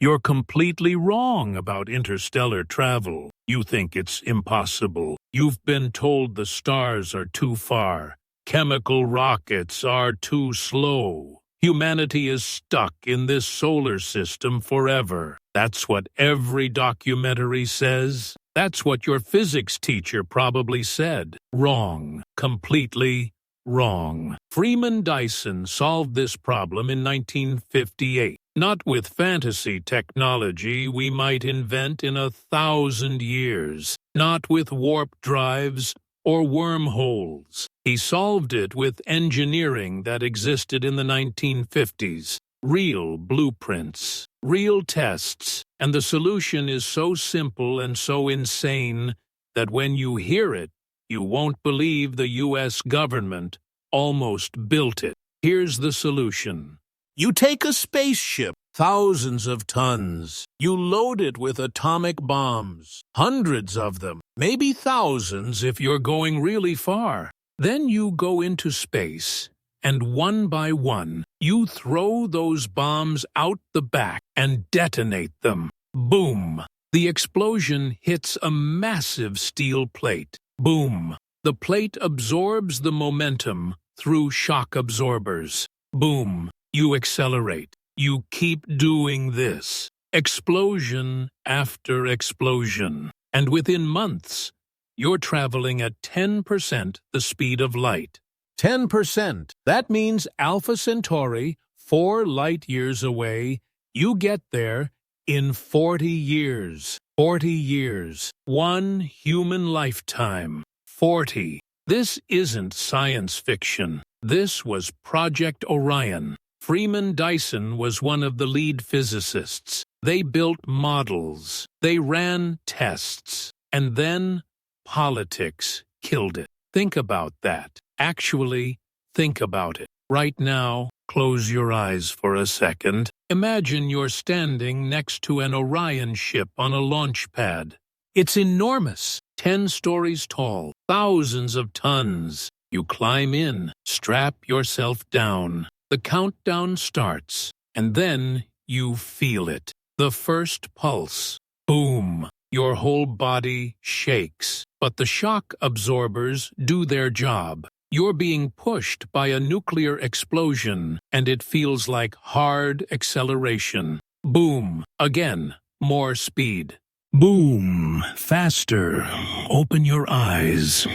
You're completely wrong about interstellar travel. You think it's impossible. You've been told the stars are too far. Chemical rockets are too slow. Humanity is stuck in this solar system forever. That's what every documentary says. That's what your physics teacher probably said. Wrong. Completely wrong. Freeman Dyson solved this problem in 1958. Not with fantasy technology we might invent in 1,000 years. Not with warp drives or wormholes. He solved it with engineering that existed in the 1950s. Real blueprints, real tests, and the solution is so simple and so insane that when you hear it, you won't believe the U.S. government almost built it. Here's the solution. You take a spaceship, thousands of tons. You load it with atomic bombs, hundreds of them, maybe thousands if you're going really far. Then you go into space, and one by one, you throw those bombs out the back and detonate them. Boom! The explosion hits a massive steel plate. Boom! The plate absorbs the momentum through shock absorbers. Boom! You accelerate. You keep doing this. Explosion after explosion. And within months, you're traveling at 10% the speed of light. 10%. That means Alpha Centauri, 4 light-years away, you get there in 40 years. 40 years. 1 human lifetime. 40. This isn't science fiction. This was Project Orion. Freeman Dyson was one of the lead physicists. They built models. They ran tests. And then politics killed it. Think about that. Actually, think about it. Right now, close your eyes for a second. Imagine you're standing next to an Orion ship on a launch pad. It's enormous, 10 stories tall, thousands of tons. You climb in, strap yourself down. The countdown starts, and then you feel it. The first pulse. Boom! Your whole body shakes, but the shock absorbers do their job. You're being pushed by a nuclear explosion, and it feels like hard acceleration. Boom! Again, more speed. Boom! Faster. Open your eyes.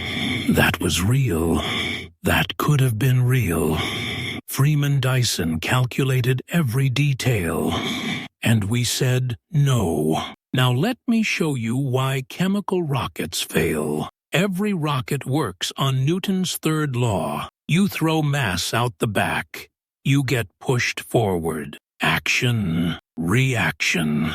That was real. That could have been real. Freeman Dyson calculated every detail, and we said no. Now let me show you why chemical rockets fail. Every rocket works on Newton's third law. You throw mass out the back. You get pushed forward. Action, reaction.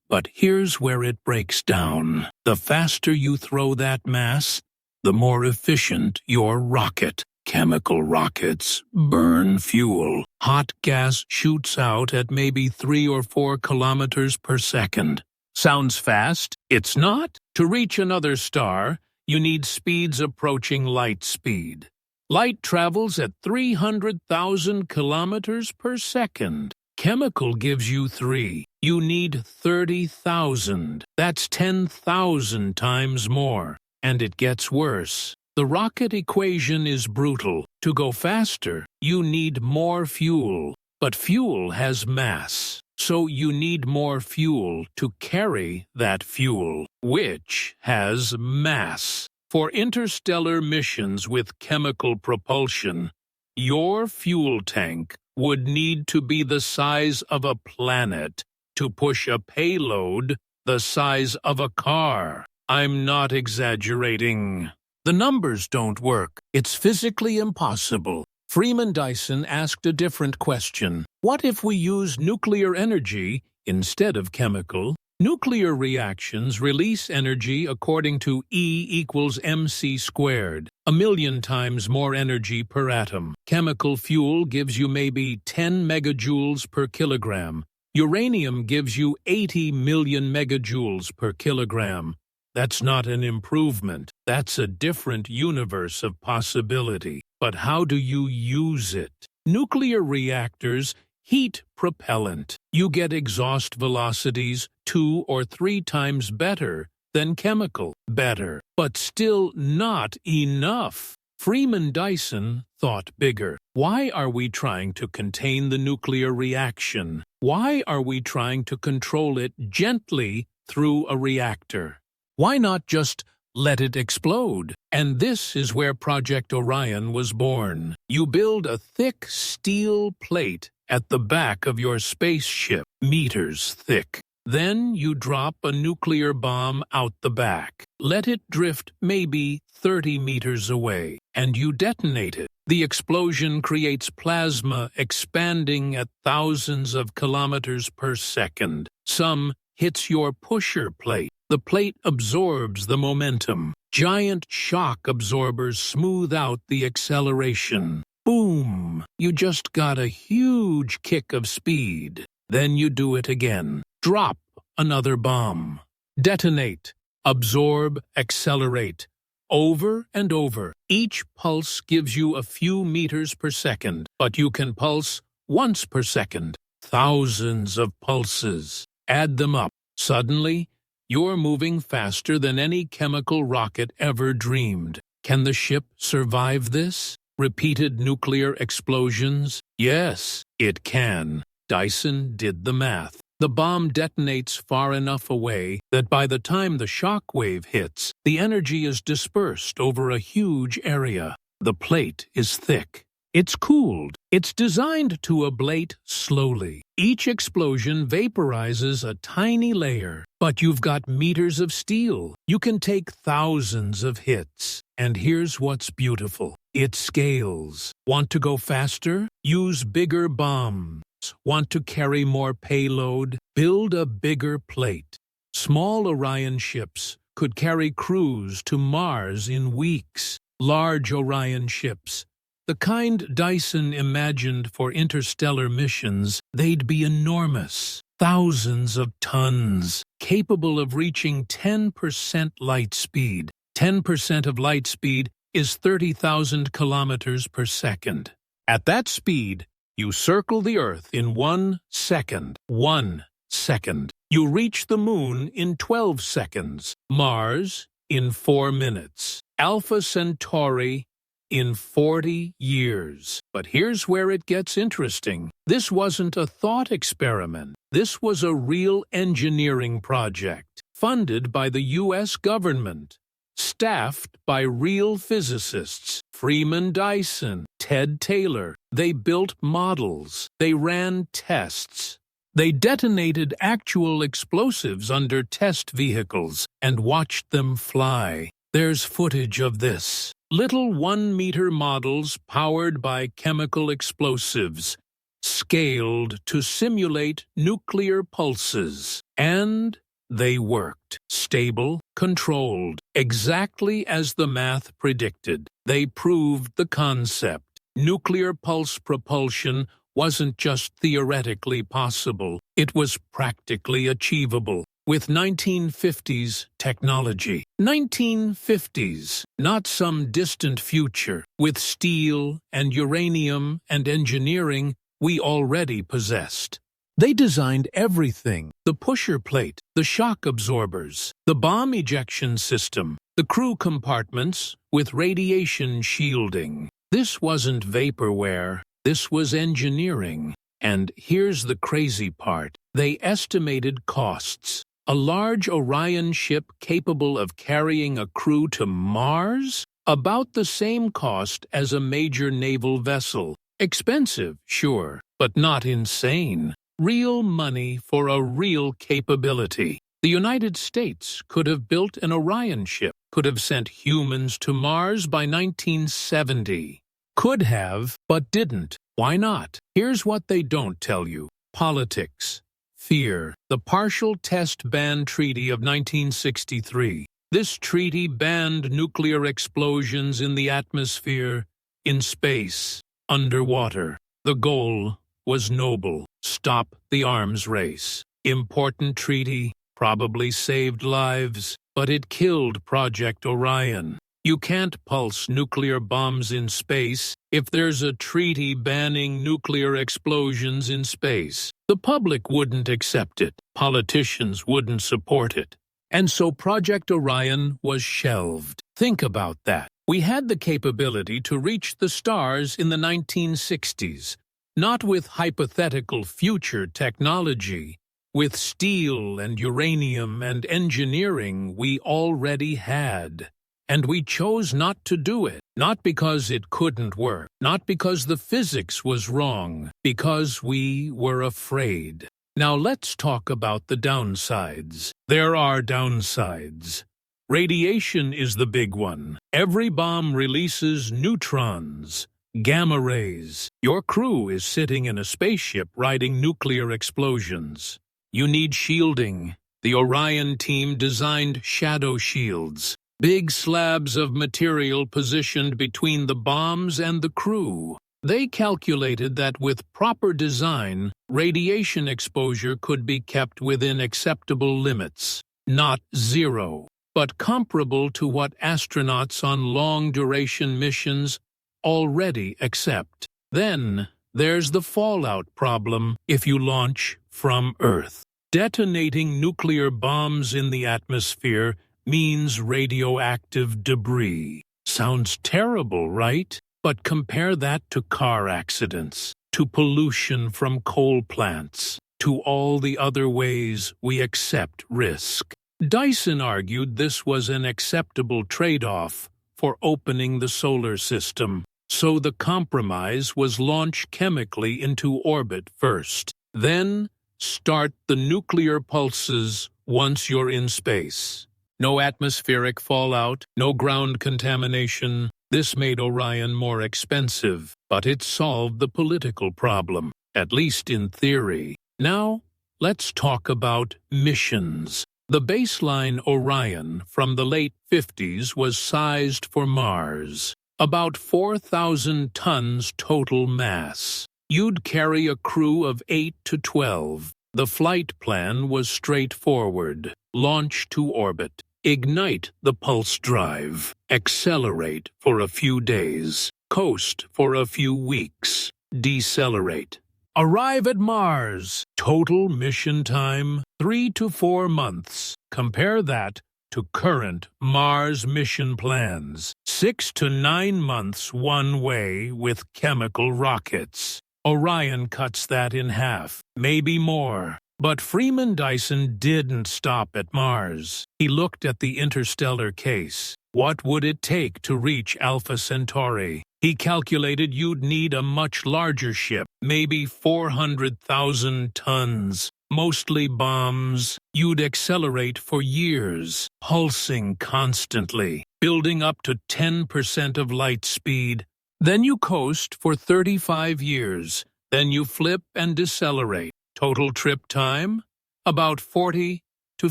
But here's where it breaks down. The faster you throw that mass, the more efficient your rocket. Chemical rockets burn fuel. Hot gas shoots out at maybe 3 or 4 kilometers per second. Sounds fast? It's not. To reach another star, you need speeds approaching light speed. Light travels at 300,000 kilometers per second. Chemical gives you 3. You need 30,000. That's 10,000 times more. And it gets worse. The rocket equation is brutal. To go faster, you need more fuel. But fuel has mass. So you need more fuel to carry that fuel, which has mass. For interstellar missions with chemical propulsion, your fuel tank would need to be the size of a planet to push a payload the size of a car. I'm not exaggerating. The numbers don't work. It's physically impossible. Freeman Dyson asked a different question. What if we use nuclear energy instead of chemical? Nuclear reactions release energy according to E equals mc squared, 1,000,000 times more energy per atom. Chemical fuel gives you maybe 10 megajoules per kilogram. Uranium gives you 80 million megajoules per kilogram. That's not an improvement. That's a different universe of possibility. But how do you use it? Nuclear reactors heat propellant. You get exhaust velocities 2 or 3 times better than chemical. Better, but still not enough. Freeman Dyson thought bigger. Why are we trying to contain the nuclear reaction? Why are we trying to control it gently through a reactor? Why not just let it explode? And this is where Project Orion was born. You build a thick steel plate at the back of your spaceship, meters thick. Then you drop a nuclear bomb out the back. Let it drift maybe 30 meters away, and you detonate it. The explosion creates plasma expanding at thousands of kilometers per second. Some hits your pusher plate. The plate absorbs the momentum. Giant shock absorbers smooth out the acceleration. Boom! You just got a huge kick of speed. Then you do it again. Drop another bomb. Detonate. Absorb, accelerate. Over and over. Each pulse gives you a few meters per second, but you can pulse once per second. Thousands of pulses. Add them up. Suddenly, you're moving faster than any chemical rocket ever dreamed. Can the ship survive this? Repeated nuclear explosions? Yes, it can. Dyson did the math. The bomb detonates far enough away that by the time the shock wave hits, the energy is dispersed over a huge area. The plate is thick. It's cooled. It's designed to ablate slowly. Each explosion vaporizes a tiny layer, but you've got meters of steel. You can take thousands of hits. And here's what's beautiful. It scales. Want to go faster? Use bigger bombs. Want to carry more payload? Build a bigger plate. Small Orion ships could carry crews to Mars in weeks. Large Orion ships, the kind Dyson imagined for interstellar missions, they'd be enormous. Thousands of tons, capable of reaching 10% light speed. 10% of light speed is 30,000 kilometers per second. At that speed, you circle the Earth in 1 second. 1 second. You reach the Moon in 12 seconds. Mars in 4 minutes. Alpha Centauri in 40 years. But here's where it gets interesting. This wasn't a thought experiment. This was a real engineering project, funded by the U.S. government, staffed by real physicists. Freeman Dyson, Ted Taylor. They built models. They ran tests. They detonated actual explosives under test vehicles and watched them fly. There's footage of this. Little 1-meter models powered by chemical explosives, scaled to simulate nuclear pulses. And they worked. Stable, controlled, exactly as the math predicted. They proved the concept. Nuclear pulse propulsion wasn't just theoretically possible, it was practically achievable. With 1950s technology. 1950s, not some distant future. With steel and uranium and engineering we already possessed. They designed everything: the pusher plate, the shock absorbers, the bomb ejection system, the crew compartments with radiation shielding. This wasn't vaporware, this was engineering. And here's the crazy part. They estimated costs. A large Orion ship capable of carrying a crew to Mars? About the same cost as a major naval vessel. Expensive, sure, but not insane. Real money for a real capability. The United States could have built an Orion ship, could have sent humans to Mars by 1970. Could have, but didn't. Why not? Here's what they don't tell you. Politics. Fear. The Partial Test Ban Treaty of 1963. This treaty banned nuclear explosions in the atmosphere, in space, underwater. The goal was noble. Stop the arms race. Important treaty, probably saved lives, but it killed Project Orion. You can't pulse nuclear bombs in space if there's a treaty banning nuclear explosions in space. The public wouldn't accept it. Politicians wouldn't support it. And so Project Orion was shelved. Think about that. We had the capability to reach the stars in the 1960s, not with hypothetical future technology. With steel and uranium and engineering we already had. And we chose not to do it, not because it couldn't work, not because the physics was wrong, because we were afraid. Now let's talk about the downsides. There are downsides. Radiation is the big one. Every bomb releases neutrons, gamma rays. Your crew is sitting in a spaceship riding nuclear explosions. You need shielding. The Orion team designed shadow shields. Big slabs of material positioned between the bombs and the crew. They calculated that with proper design, radiation exposure could be kept within acceptable limits. Not zero, but comparable to what astronauts on long-duration missions already accept. Then, there's the fallout problem if you launch from Earth. Detonating nuclear bombs in the atmosphere means radioactive debris. Sounds terrible, right? But compare that to car accidents, to pollution from coal plants, to all the other ways we accept risk. Dyson argued this was an acceptable trade-off for opening the solar system, so the compromise was launch chemically into orbit first, then start the nuclear pulses once you're in space. No atmospheric fallout, no ground contamination. This made Orion more expensive, but it solved the political problem, at least in theory. Now, let's talk about missions. The baseline Orion from the late 50s was sized for Mars, about 4,000 tons total mass. You'd carry a crew of 8 to 12. The flight plan was straightforward. Launch to orbit. Ignite the pulse drive. Accelerate for a few days. Coast for a few weeks. Decelerate. Arrive at Mars. Total mission time, 3 to 4 months. Compare that to current Mars mission plans. 6 to 9 months one way with chemical rockets. Orion cuts that in half, maybe more. But Freeman Dyson didn't stop at Mars. He looked at the interstellar case. What would it take to reach Alpha Centauri? He calculated you'd need a much larger ship, maybe 400,000 tons, mostly bombs. You'd accelerate for years, pulsing constantly, building up to 10% of light speed. Then you coast for 35 years. Then you flip and decelerate. Total trip time? About 40 to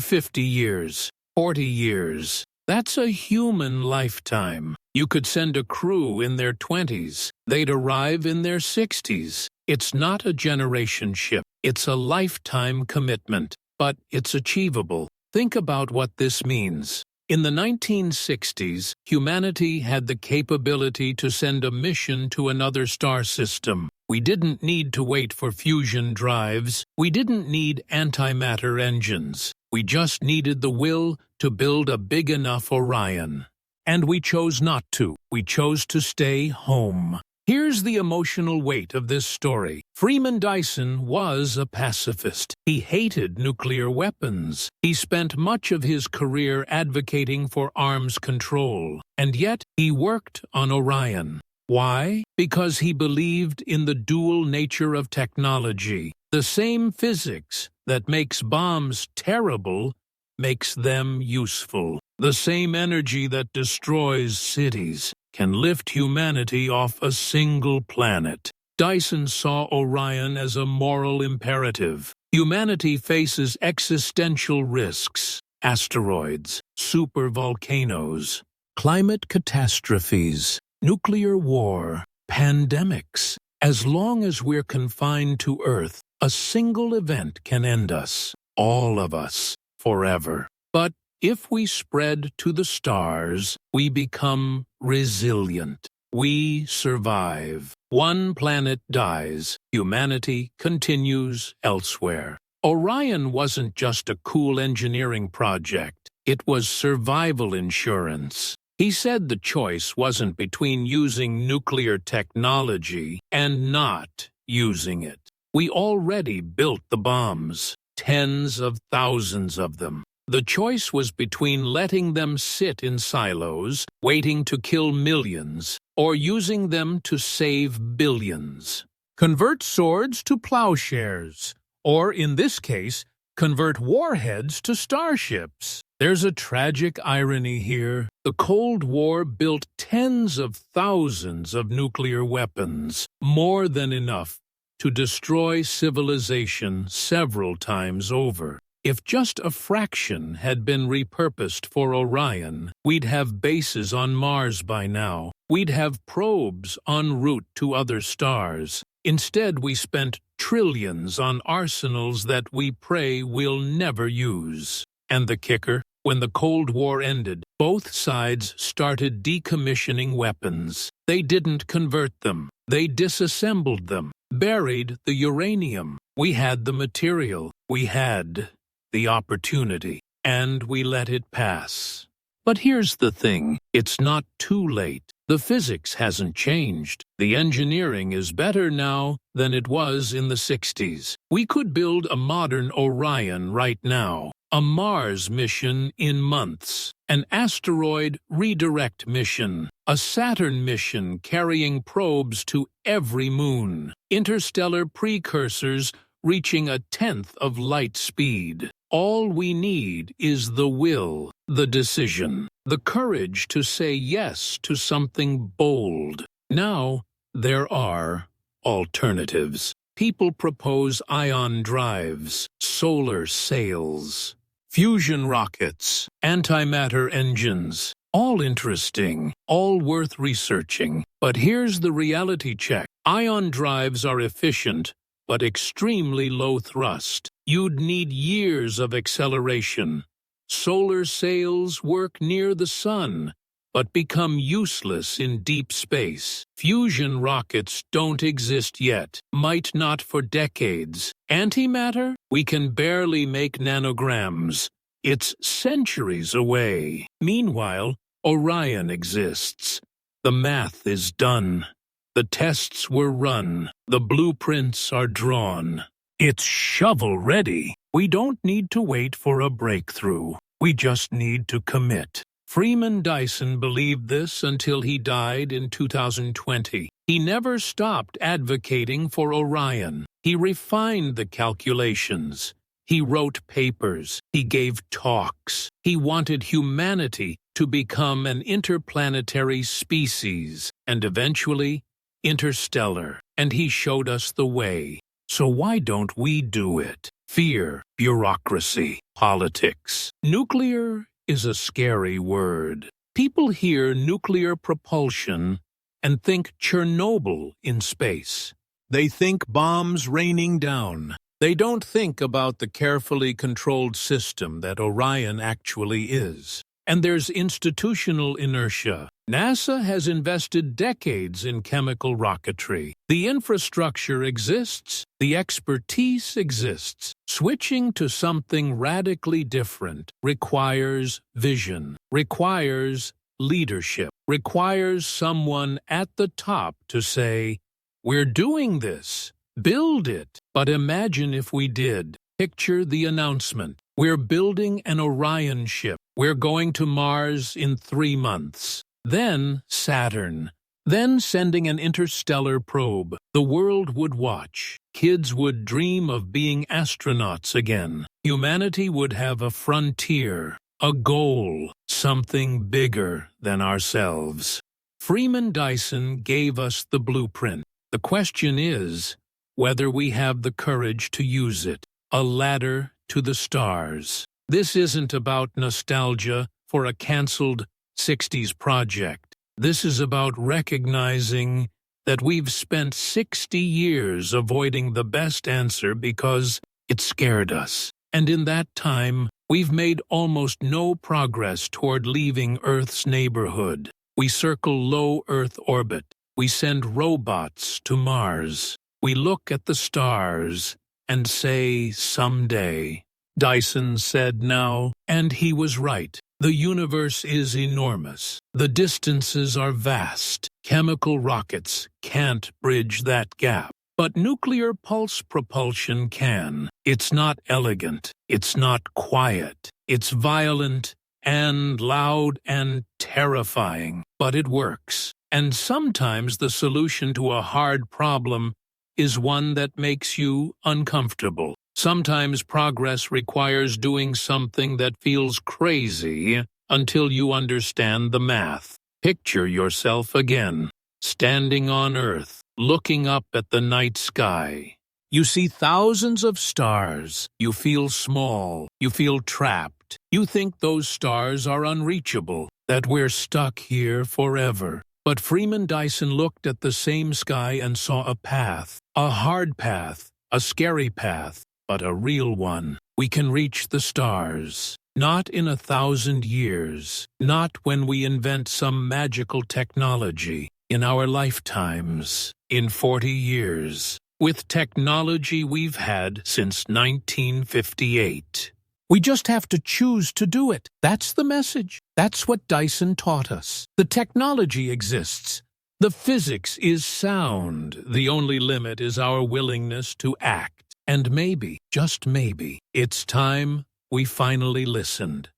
50 years. 40 years. That's a human lifetime. You could send a crew in their 20s. They'd arrive in their 60s. It's not a generation ship. It's a lifetime commitment. But it's achievable. Think about what this means. In the 1960s, humanity had the capability to send a mission to another star system. We didn't need to wait for fusion drives. We didn't need antimatter engines. We just needed the will to build a big enough Orion. And we chose not to. We chose to stay home. Here's the emotional weight of this story. Freeman Dyson was a pacifist. He hated nuclear weapons. He spent much of his career advocating for arms control. And yet, he worked on Orion. Why? Because he believed in the dual nature of technology. The same physics that makes bombs terrible makes them useful. The same energy that destroys cities can lift humanity off a single planet. Dyson saw Orion as a moral imperative. Humanity faces existential risks: asteroids, supervolcanoes, climate catastrophes, nuclear war, pandemics. As long as we're confined to Earth, a single event can end us, all of us, forever. But If we spread to the stars, we become resilient. We survive. One planet dies. Humanity continues elsewhere. Orion wasn't just a cool engineering project. It was survival insurance. He said the choice wasn't between using nuclear technology and not using it. We already built the bombs, tens of thousands of them. The choice was between letting them sit in silos, waiting to kill millions, or using them to save billions. Convert swords to plowshares, or in this case, convert warheads to starships. There's a tragic irony here. The Cold War built tens of thousands of nuclear weapons, more than enough to destroy civilization several times over. If just a fraction had been repurposed for Orion, we'd have bases on Mars by now. We'd have probes en route to other stars. Instead, we spent trillions on arsenals that we pray we'll never use. And the kicker? When the Cold War ended, both sides started decommissioning weapons. They didn't convert them. They disassembled them, buried the uranium. We had the material. We had the opportunity, and we let it pass. But here's the thing, it's not too late. The physics hasn't changed. The engineering is better now than it was in the 60s. We could build a modern Orion right now, a Mars mission in months, an asteroid redirect mission, a Saturn mission carrying probes to every moon, interstellar precursors reaching 1/10 of light speed. All we need is the will, the decision, the courage to say yes to something bold. Now, there are alternatives. People propose ion drives, solar sails, fusion rockets, antimatter engines. All interesting, all worth researching. But here's the reality check. Ion drives are efficient, but extremely low thrust. You'd need years of acceleration. Solar sails work near the sun, but become useless in deep space. Fusion rockets don't exist yet, might not for decades. Antimatter? We can barely make nanograms. It's centuries away. Meanwhile, Orion exists. The math is done. The tests were run. The blueprints are drawn. It's shovel-ready. We don't need to wait for a breakthrough. We just need to commit. Freeman Dyson believed this until he died in 2020. He never stopped advocating for Orion. He refined the calculations. He wrote papers. He gave talks. He wanted humanity to become an interplanetary species and eventually interstellar. And he showed us the way. So why don't we do it? Fear, bureaucracy, politics. Nuclear is a scary word. People hear nuclear propulsion and think Chernobyl in space. They think bombs raining down. They don't think about the carefully controlled system that Orion actually is. And there's institutional inertia. NASA has invested decades in chemical rocketry. The infrastructure exists, the expertise exists. Switching to something radically different requires vision, requires leadership, requires someone at the top to say, "We're doing this. Build it." But imagine if we did. Picture the announcement. We're building an Orion ship. We're going to Mars in 3 months. Then Saturn. Then sending an interstellar probe. The world would watch. Kids would dream of being astronauts again. Humanity would have a frontier, a goal, something bigger than ourselves. Freeman Dyson gave us the blueprint. The question is whether we have the courage to use it. A ladder to the stars. This isn't about nostalgia for a cancelled 60s project. This is about recognizing that we've spent 60 years avoiding the best answer because it scared us. And in that time, we've made almost no progress toward leaving Earth's neighborhood. We circle low Earth orbit. We send robots to Mars. We look at the stars and say, someday. Dyson said now, and he was right. The universe is enormous. The distances are vast. Chemical rockets can't bridge that gap. But nuclear pulse propulsion can. It's not elegant. It's not quiet. It's violent and loud and terrifying. But it works. And sometimes the solution to a hard problem is one that makes you uncomfortable. Sometimes progress requires doing something that feels crazy until you understand the math. Picture yourself again, standing on Earth, looking up at the night sky. You see thousands of stars. You feel small. You feel trapped. You think those stars are unreachable, that we're stuck here forever. But Freeman Dyson looked at the same sky and saw a path, a hard path, a scary path, but a real one. We can reach the stars. Not in 1,000 years. Not when we invent some magical technology. In our lifetimes. In 40 years. With technology we've had since 1958. We just have to choose to do it. That's the message. That's what Dyson taught us. The technology exists. The physics is sound. The only limit is our willingness to act. And maybe, just maybe, it's time we finally listened.